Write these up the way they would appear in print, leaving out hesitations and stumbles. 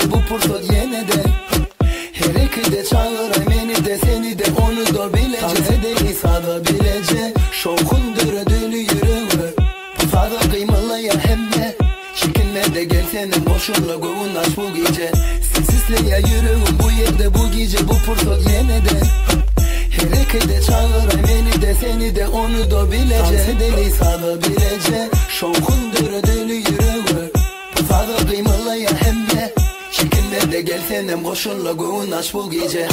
gece bu fırsat yine de. Her iki de çağıray beni de seni de onu da bilece. Dans edeli sada bilece. Şokun dördülü yürüme. Fazla kıymalı ya hemme. Çekinme de gel senin boşunla kovun aç bu gece. Sessizle ya yürüğüm bu yerde bu gece bu fırsat yine de. Her iki de çağıray beni de seni de onu da bilece. Dans edeli sada bilece. Şokun dördülü yürüme. Fazla kıymalı ya hemme. Çekinme de gel senin boşunla kovun aç bu gece.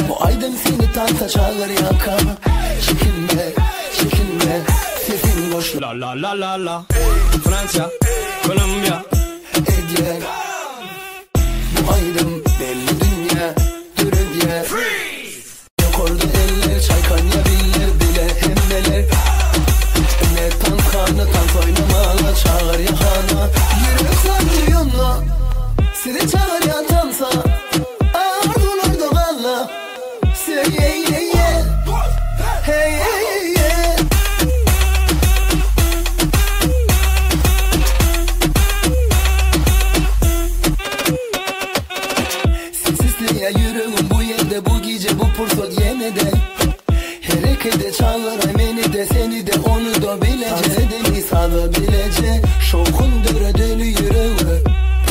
Bu aydın seni tansa çağır yaka. Çekinme, çekinme, sesin boş. La la la la la. Fransa, Kolombiya, Hediye. Bu aydın belli dünya, dürüdye. Yok orada eller, çaykanya biller bile hemmeler. Ne tan kanı tan oynamala çağır yakana. Yürü sanıyorla, seni çağır ya tansa. Sessizliğe yürüğüm bu yerde bu gece bu fırsat yine de. Her iki de çağıray beni de seni de onu da bilece. Sedeni sağda bilece. Şokun dördülü yürüğü.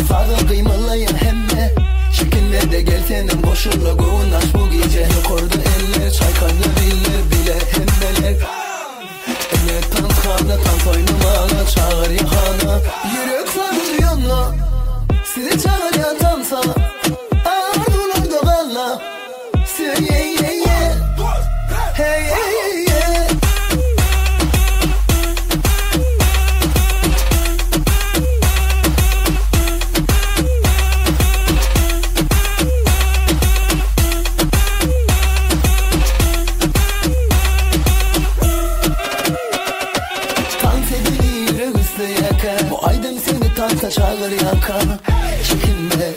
Fazla kıymalı ya hemme. Çekinme de gel senin boşunla kovun aç bu gece. Yok orada eller çaykanya biller bile hemmeler. Ne tan kanı tan oynamala çağır yakana. Yürek sarılıyorla seni çağır ya tansa. Ardular da valla. Say yeah yeah yeah. Hey yeah yeah. Bu aydın seni tansa çağır yaka. Çekinme,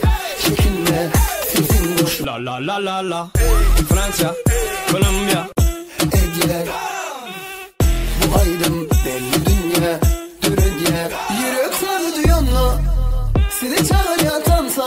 çekinme, sesin boş. La la la la la. Fransa, Kolombiya, Hediye. Bu aydın belli dünya, dürüdye. Yürek sarılıyorla seni çağır ya tansa.